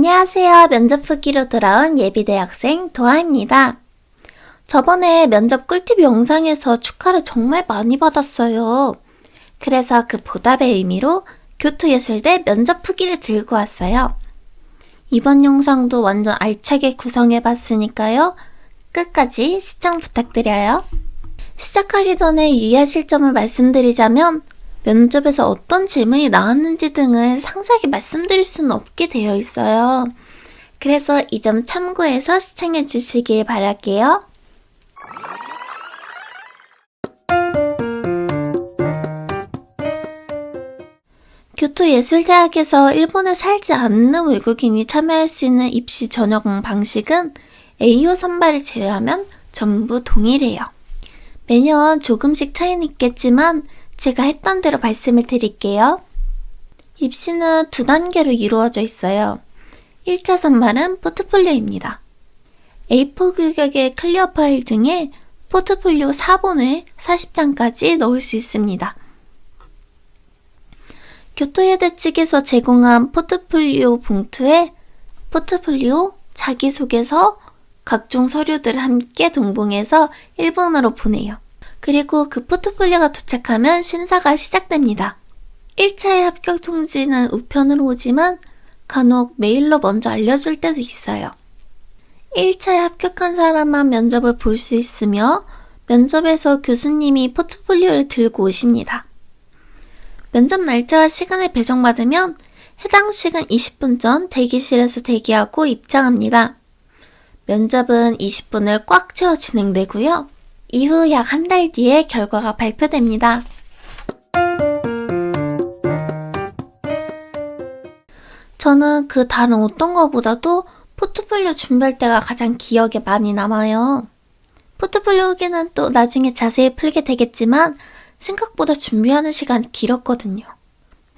안녕하세요. 면접 후기로 돌아온 예비대학생 도아입니다. 저번에 면접 꿀팁 영상에서 축하를 정말 많이 받았어요. 그래서 그 보답의 의미로 교토예술대 면접 후기를 들고 왔어요. 이번 영상도 완전 알차게 구성해봤으니까요. 끝까지 시청 부탁드려요. 시작하기 전에 유의하실 점을 말씀드리자면 면접에서 어떤 질문이 나왔는지 등을 상세하게 말씀드릴 수는 없게 되어 있어요. 그래서 이 점 참고해서 시청해 주시길 바랄게요. 교토예술대학에서 일본에 살지 않는 외국인이 참여할 수 있는 입시 전형 방식은 A5 선발을 제외하면 전부 동일해요. 매년 조금씩 차이는 있겠지만 제가 했던 대로 말씀을 드릴게요. 입시는 2단계로 이루어져 있어요. 1차 선발은 포트폴리오입니다. A4 규격의 클리어 파일 등에 포트폴리오 4본을 40장까지 넣을 수 있습니다. 교토예대 측에서 제공한 포트폴리오 봉투에 포트폴리오, 자기소개서, 각종 서류들을 함께 동봉해서 일본어로 보내요. 그리고 그 포트폴리오가 도착하면 심사가 시작됩니다. 1차의 합격 통지는 우편으로 오지만 간혹 메일로 먼저 알려줄 때도 있어요. 1차에 합격한 사람만 면접을 볼 수 있으며 면접에서 교수님이 포트폴리오를 들고 오십니다. 면접 날짜와 시간을 배정받으면 해당 시간 20분 전 대기실에서 대기하고 입장합니다. 면접은 20분을 꽉 채워 진행되고요. 이후 약 한 달 뒤에 결과가 발표됩니다. 저는 그 다른 어떤 것보다도 포트폴리오 준비할 때가 가장 기억에 많이 남아요. 포트폴리오 후기는 또 나중에 자세히 풀게 되겠지만 생각보다 준비하는 시간이 길었거든요.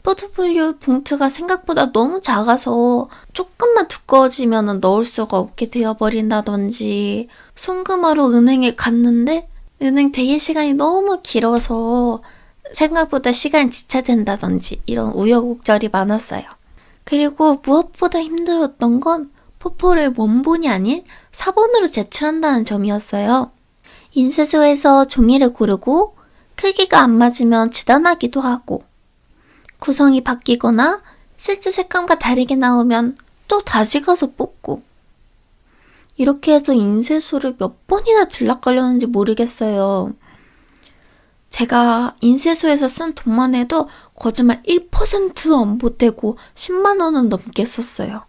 포트폴리오 봉투가 생각보다 너무 작아서 조금만 두꺼워지면 넣을 수가 없게 되어버린다든지 송금하러 은행에 갔는데 은행 대기 시간이 너무 길어서 생각보다 시간이 지체된다든지 이런 우여곡절이 많았어요. 그리고 무엇보다 힘들었던 건 포포를 원본이 아닌 사본으로 제출한다는 점이었어요. 인쇄소에서 종이를 고르고 크기가 안 맞으면 지단하기도 하고 구성이 바뀌거나 실제 색감과 다르게 나오면 또 다시 가서 뽑고 이렇게 해서 인쇄소를 몇 번이나 들락거렸는지 모르겠어요. 제가 인쇄소에서 쓴 돈만 해도 거짓말 1%도 안 보태고 10만 원은 넘게 썼어요.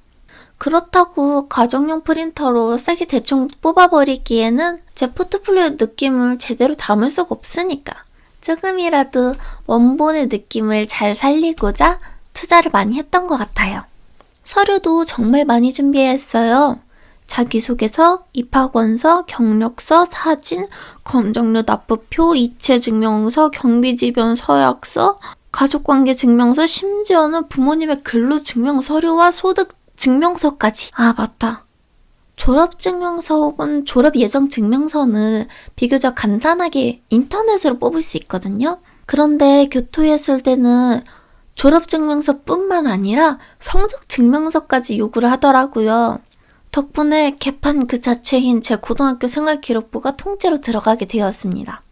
그렇다고 가정용 프린터로 세게 대충 뽑아버리기에는 제 포트폴리오 느낌을 제대로 담을 수가 없으니까 조금이라도 원본의 느낌을 잘 살리고자 투자를 많이 했던 것 같아요. 서류도 정말 많이 준비했어요. 자기소개서, 입학원서, 경력서, 사진, 검정료 납부표, 이체증명서, 경비지변 서약서, 가족관계증명서, 심지어는 부모님의 근로증명 서류와 소득증명서까지. 아, 맞다. 졸업증명서 혹은 졸업예정증명서는 비교적 간단하게 인터넷으로 뽑을 수 있거든요. 그런데 교토예술대는 졸업증명서뿐만 아니라 성적증명서까지 요구를 하더라고요. 덕분에 개판 그 자체인 제 고등학교 생활기록부가 통째로 들어가게 되었습니다.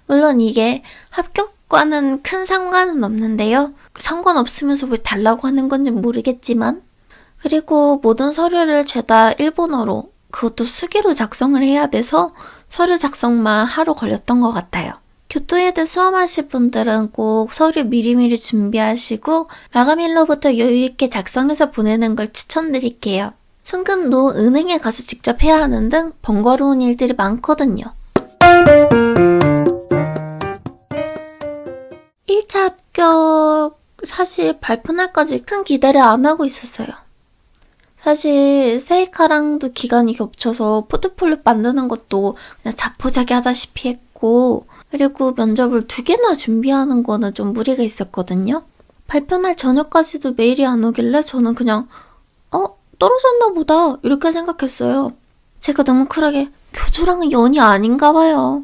물론 이게 합격과는 큰 상관은 없는데요. 상관없으면서 왜 달라고 하는 건지 모르겠지만 그리고 모든 서류를 죄다 일본어로 그것도 수기로 작성을 해야 돼서 서류 작성만 하루 걸렸던 것 같아요. 교토예대 수험하실 분들은 꼭 서류 미리미리 준비하시고 마감일로부터 여유있게 작성해서 보내는 걸 추천드릴게요. 송금도 은행에 가서 직접 해야 하는 등 번거로운 일들이 많거든요. 1차 합격 사실 발표날까지 큰 기대를 안 하고 있었어요. 사실 세이카랑도 기간이 겹쳐서 포트폴리오 만드는 것도 그냥 자포자기 하다시피 했고 그리고 면접을 2개나 준비하는 거는 좀 무리가 있었거든요. 발표날 저녁까지도 메일이 안 오길래 저는 그냥 떨어졌나 보다 이렇게 생각했어요. 제가 너무 쿨하게 교조랑은 연이 아닌가 봐요.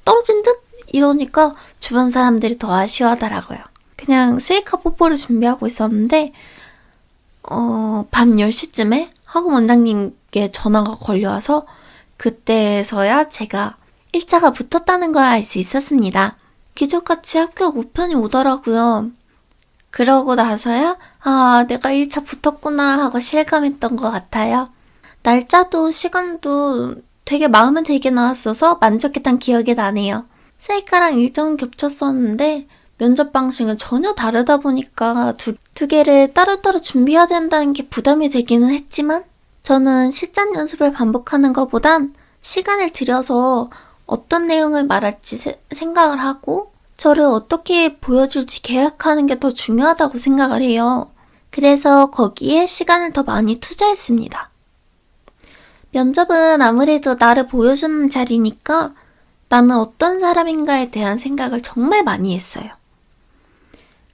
떨어진 듯? 이러니까 주변 사람들이 더 아쉬워하더라고요. 그냥 세이카 뽀뽀를 준비하고 있었는데 밤 10시쯤에 학원 원장님께 전화가 걸려와서 그때서야 제가 1차가 붙었다는 걸 알 수 있었습니다. 기적같이 학교가 우편이 오더라고요. 그러고 나서야 내가 1차 붙었구나 하고 실감했던 것 같아요. 날짜도 시간도 되게 마음에 들게 나왔어서 만족했던 기억이 나네요. 셀카랑 일정은 겹쳤었는데 면접 방식은 전혀 다르다 보니까 두 개를 따로따로 준비해야 된다는 게 부담이 되기는 했지만 저는 실전 연습을 반복하는 것보단 시간을 들여서 어떤 내용을 말할지 생각을 하고 저를 어떻게 보여줄지 계획하는 게 더 중요하다고 생각을 해요. 그래서 거기에 시간을 더 많이 투자했습니다. 면접은 아무래도 나를 보여주는 자리니까 나는 어떤 사람인가에 대한 생각을 정말 많이 했어요.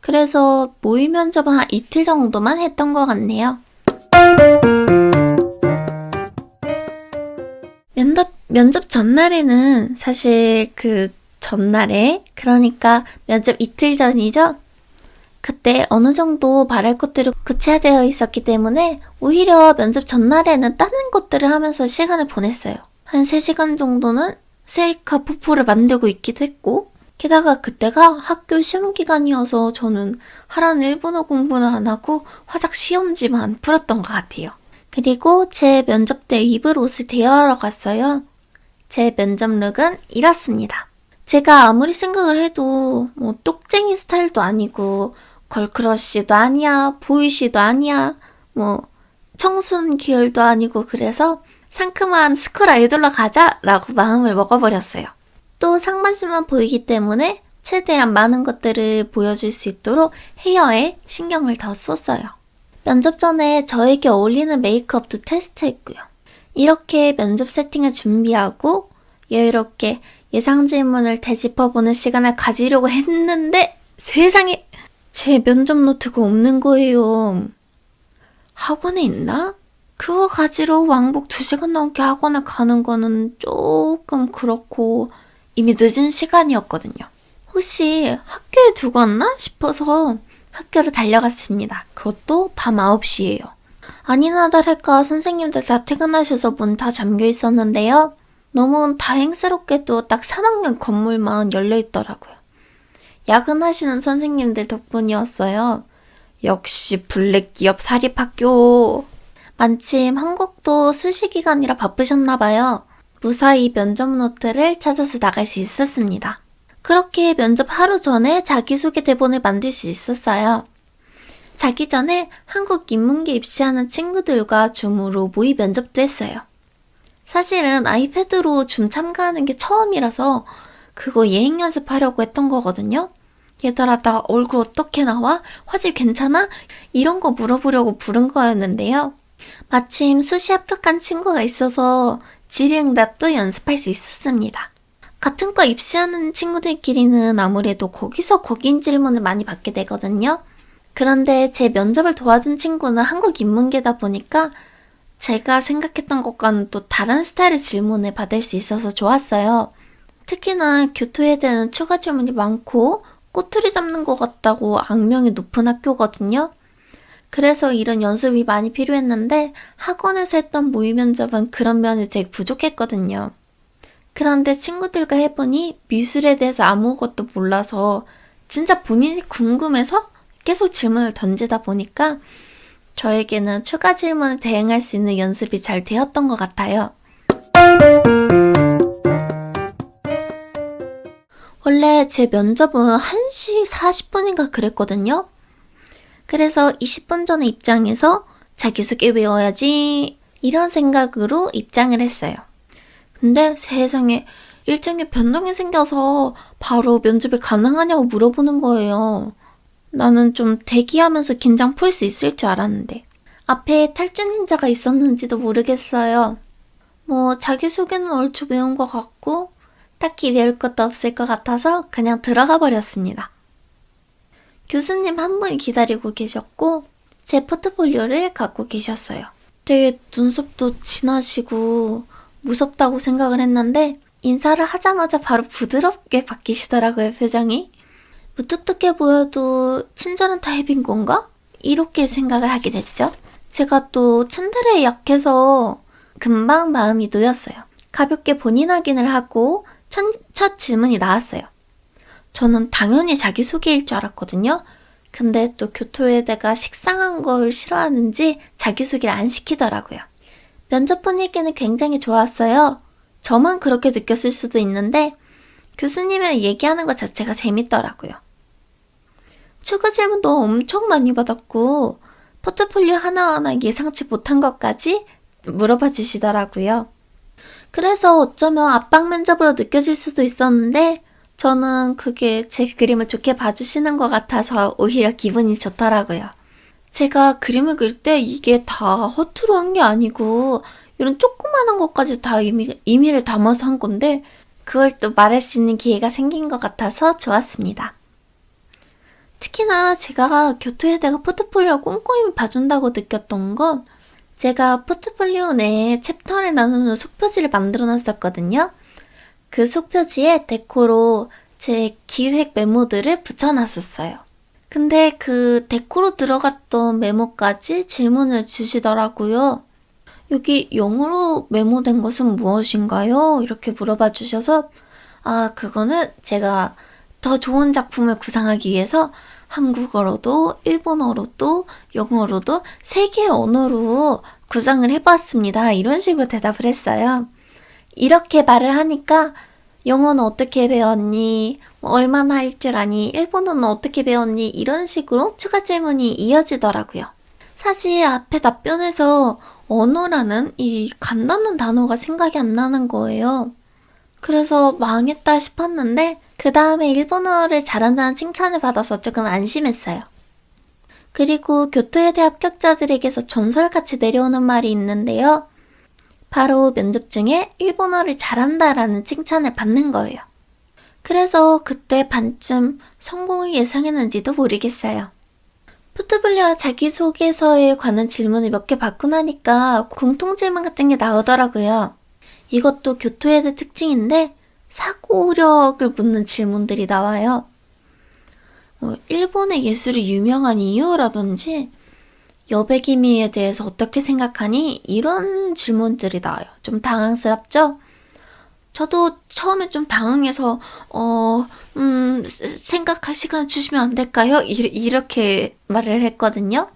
그래서 모의 면접은 한 이틀 정도만 했던 것 같네요. 면접 전날에는 사실 그 전날에, 그러니까 면접 이틀 전이죠? 그때 어느 정도 말할 것들이 구체화되어 있었기 때문에 오히려 면접 전날에는 다른 것들을 하면서 시간을 보냈어요. 한 3시간 정도는 셀카 포포를 만들고 있기도 했고, 게다가 그때가 학교 시험 기간이어서 저는 하라는 일본어 공부는 안 하고 화작 시험지만 풀었던 것 같아요. 그리고 제 면접 때 입을 옷을 대여하러 갔어요. 제 면접 룩은 이렇습니다. 제가 아무리 생각을 해도 똑쟁이 스타일도 아니고 걸크러쉬도 아니야, 보이시도 아니야, 청순 계열도 아니고 그래서 상큼한 스쿨 아이돌로 가자라고 마음을 먹어버렸어요. 또 상반신만 보이기 때문에 최대한 많은 것들을 보여줄 수 있도록 헤어에 신경을 더 썼어요. 면접 전에 저에게 어울리는 메이크업도 테스트했고요. 이렇게 면접 세팅을 준비하고 여유롭게 예상 질문을 되짚어보는 시간을 가지려고 했는데 세상에 제 면접 노트가 없는 거예요. 학원에 있나? 그거 가지러 왕복 2시간 넘게 학원에 가는 거는 조금 그렇고 이미 늦은 시간이었거든요. 혹시 학교에 두고 왔나 싶어서 학교로 달려갔습니다. 그것도 밤 9시예요. 아니나 다를까 선생님들 다 퇴근하셔서 문 다 잠겨 있었는데요. 너무 다행스럽게도 딱 3학년 건물만 열려 있더라고요. 야근하시는 선생님들 덕분이었어요. 역시 블랙 기업 사립학교. 마침 한국도 수시 기간이라 바쁘셨나봐요. 무사히 면접 노트를 찾아서 나갈 수 있었습니다. 그렇게 면접 하루 전에 자기소개 대본을 만들 수 있었어요. 자기 전에 한국 인문계 입시하는 친구들과 줌으로 모의 면접도 했어요. 사실은 아이패드로 줌 참가하는 게 처음이라서 그거 예행 연습하려고 했던 거거든요. 얘들아, 나 얼굴 어떻게 나와? 화질 괜찮아? 이런 거 물어보려고 부른 거였는데요. 마침 수시 합격한 친구가 있어서 질의응답도 연습할 수 있었습니다. 같은 과 입시하는 친구들끼리는 아무래도 거기서 거긴 질문을 많이 받게 되거든요. 그런데 제 면접을 도와준 친구는 한국 인문계다 보니까 제가 생각했던 것과는 또 다른 스타일의 질문을 받을 수 있어서 좋았어요. 특히나 교토에 대한 추가 질문이 많고 꼬투리 잡는 것 같다고 악명이 높은 학교거든요. 그래서 이런 연습이 많이 필요했는데 학원에서 했던 모의 면접은 그런 면이 되게 부족했거든요. 그런데 친구들과 해보니 미술에 대해서 아무것도 몰라서 진짜 본인이 궁금해서 계속 질문을 던지다 보니까 저에게는 추가 질문에 대응할 수 있는 연습이 잘 되었던 것 같아요. 원래 제 면접은 1시 40분인가 그랬거든요. 그래서 20분 전에 입장해서 자기소개 외워야지 이런 생각으로 입장을 했어요. 근데 세상에 일정에 변동이 생겨서 바로 면접이 가능하냐고 물어보는 거예요. 나는 좀 대기하면서 긴장 풀 수 있을 줄 알았는데 앞에 탈준 인자가 있었는지도 모르겠어요. 자기소개는 얼추 외운 것 같고 딱히 외울 것도 없을 것 같아서 그냥 들어가 버렸습니다. 교수님 한 분이 기다리고 계셨고 제 포트폴리오를 갖고 계셨어요. 되게 눈썹도 진하시고 무섭다고 생각을 했는데 인사를 하자마자 바로 부드럽게 바뀌시더라고요, 표정이. 무뚝뚝해 보여도 친절한 타입인 건가? 이렇게 생각을 하게 됐죠. 제가 또 츤데레에 약해서 금방 마음이 놓였어요. 가볍게 본인 확인을 하고 첫 질문이 나왔어요. 저는 당연히 자기소개일 줄 알았거든요. 근데 또 교토에다가 식상한 걸 싫어하는지 자기소개를 안 시키더라고요. 면접 분위기는 굉장히 좋았어요. 저만 그렇게 느꼈을 수도 있는데 교수님이랑 얘기하는 것 자체가 재밌더라고요. 추가 질문도 엄청 많이 받았고 포트폴리오 하나하나 예상치 못한 것까지 물어봐 주시더라고요. 그래서 어쩌면 압박 면접으로 느껴질 수도 있었는데 저는 그게 제 그림을 좋게 봐주시는 것 같아서 오히려 기분이 좋더라고요. 제가 그림을 그릴 때 이게 다 허투루 한 게 아니고 이런 조그마한 것까지 다 의미를 담아서 한 건데 그걸 또 말할 수 있는 기회가 생긴 것 같아서 좋았습니다. 특히나 제가 교토에다가 포트폴리오를 꼼꼼히 봐준다고 느꼈던 건 제가 포트폴리오 내에 챕터를 나누는 속표지를 만들어 놨었거든요. 그 속표지에 데코로 제 기획 메모들을 붙여놨었어요. 근데 그 데코로 들어갔던 메모까지 질문을 주시더라고요. 여기 영어로 메모된 것은 무엇인가요? 이렇게 물어봐 주셔서 그거는 제가 더 좋은 작품을 구상하기 위해서 한국어로도 일본어로도 영어로도 3개의 언어로 구상을 해봤습니다. 이런 식으로 대답을 했어요. 이렇게 말을 하니까 영어는 어떻게 배웠니? 얼마나 할 줄 아니? 일본어는 어떻게 배웠니? 이런 식으로 추가 질문이 이어지더라고요. 사실 앞에 답변에서 언어라는 이 간단한 단어가 생각이 안 나는 거예요. 그래서 망했다 싶었는데 그 다음에 일본어를 잘한다는 칭찬을 받아서 조금 안심했어요. 그리고 교토예대 합격자들에게서 전설같이 내려오는 말이 있는데요. 바로 면접 중에 일본어를 잘한다라는 칭찬을 받는 거예요. 그래서 그때 반쯤 성공을 예상했는지도 모르겠어요. 포트폴리오와 자기소개서에 관한 질문을 몇 개 받고 나니까 공통질문 같은 게 나오더라고요. 이것도 교토예대 특징인데 사고력을 묻는 질문들이 나와요. 일본의 예술이 유명한 이유라든지 여백이미에 대해서 어떻게 생각하니? 이런 질문들이 나와요. 좀 당황스럽죠? 저도 처음에 좀 당황해서 생각할 시간 주시면 안 될까요? 이렇게 말을 했거든요.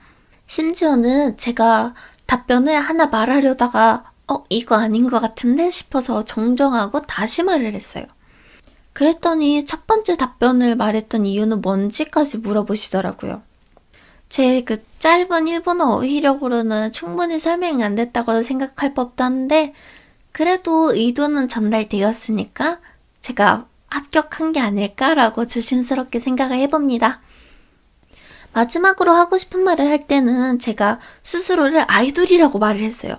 심지어는 제가 답변을 하나 말하려다가 이거 아닌 것 같은데 싶어서 정정하고 다시 말을 했어요. 그랬더니 첫 번째 답변을 말했던 이유는 뭔지까지 물어보시더라고요. 제 그 짧은 일본어 어휘력으로는 충분히 설명이 안 됐다고 생각할 법도 한데 그래도 의도는 전달되었으니까 제가 합격한 게 아닐까라고 조심스럽게 생각을 해봅니다. 마지막으로 하고 싶은 말을 할 때는 제가 스스로를 아이돌이라고 말을 했어요.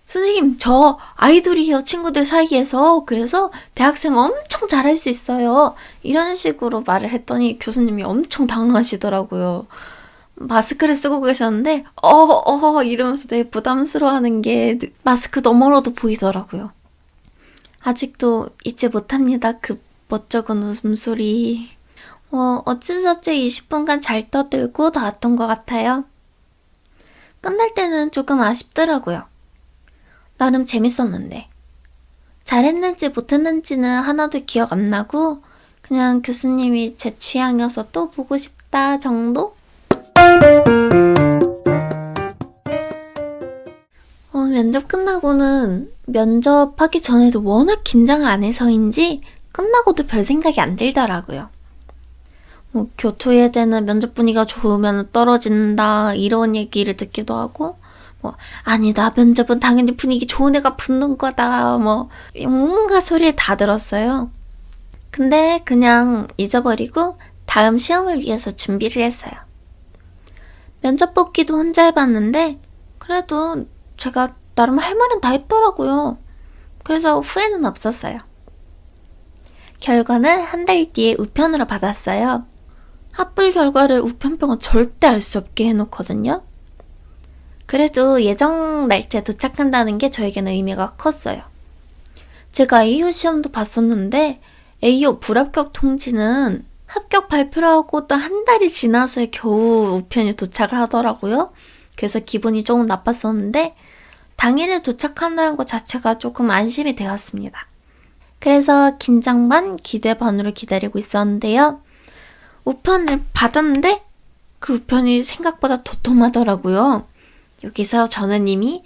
선생님, 저 아이돌이에요, 친구들 사이에서. 그래서 대학생 엄청 잘할 수 있어요. 이런 식으로 말을 했더니 교수님이 엄청 당황하시더라고요. 마스크를 쓰고 계셨는데 이러면서 되게 부담스러워하는 게 마스크 너머로도 보이더라고요. 아직도 잊지 못합니다. 그 멋쩍은 웃음소리. 어찌저찌 20분간 잘 떠들고 나왔던 것 같아요. 끝날 때는 조금 아쉽더라고요. 나름 재밌었는데 잘했는지 못했는지는 하나도 기억 안 나고 그냥 교수님이 제 취향이어서 또 보고 싶다 정도? 면접 끝나고는 면접하기 전에도 워낙 긴장을 안 해서인지 끝나고도 별 생각이 안 들더라고요. 교토예대는 면접 분위기가 좋으면 떨어진다 이런 얘기를 듣기도 하고 아니다 면접은 당연히 분위기 좋은 애가 붙는 거다 온갖 소리를 다 들었어요. 근데 그냥 잊어버리고 다음 시험을 위해서 준비를 했어요. 면접 뽑기도 혼자 해봤는데 그래도 제가 나름 할 말은 다 했더라고요. 그래서 후회는 없었어요. 결과는 한 달 뒤에 우편으로 받았어요. 합불 결과를 우편병은 절대 알 수 없게 해놓거든요. 그래도 예정 날짜에 도착한다는 게 저에게는 의미가 컸어요. 제가 A호 시험도 봤었는데 A호 불합격 통지는 합격 발표를 하고 또 한 달이 지나서 겨우 우편이 도착을 하더라고요. 그래서 기분이 조금 나빴었는데 당일에 도착한다는 것 자체가 조금 안심이 되었습니다. 그래서 긴장 반 기대 반으로 기다리고 있었는데요. 우편을 받았는데 그 우편이 생각보다 도톰하더라고요. 여기서 저는 이미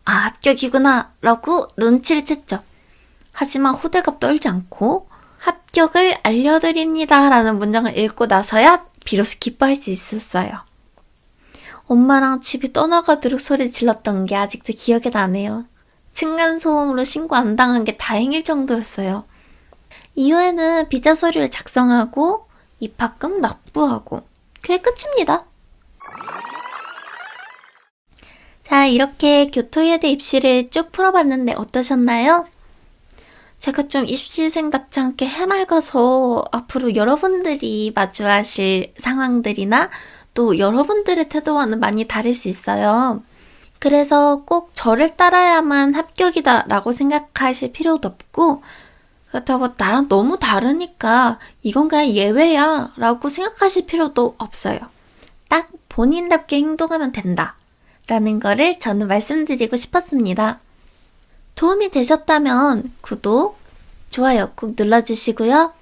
합격이구나 라고 눈치를 챘죠. 하지만 호들갑 떨지 않고 합격을 알려드립니다 라는 문장을 읽고 나서야 비로소 기뻐할 수 있었어요. 엄마랑 집이 떠나가도록 소리 질렀던 게 아직도 기억에 나네요. 층간소음으로 신고 안 당한 게 다행일 정도였어요. 이후에는 비자 서류를 작성하고 입학금 납부하고 그게 끝입니다. 자, 이렇게 교토예대 입시를 쭉 풀어봤는데 어떠셨나요? 제가 좀 입시생답지 않게 해맑아서 앞으로 여러분들이 마주하실 상황들이나 또 여러분들의 태도와는 많이 다를 수 있어요. 그래서 꼭 저를 따라야만 합격이다 라고 생각하실 필요도 없고 그렇다고 나랑 너무 다르니까 이건 그냥 예외야 라고 생각하실 필요도 없어요. 딱 본인답게 행동하면 된다 라는 거를 저는 말씀드리고 싶었습니다. 도움이 되셨다면 구독, 좋아요 꼭 눌러주시고요.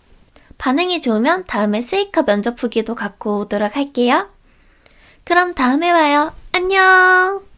반응이 좋으면 다음에 세이카 면접 후기도 갖고 오도록 할게요. 그럼 다음에 봐요. 안녕!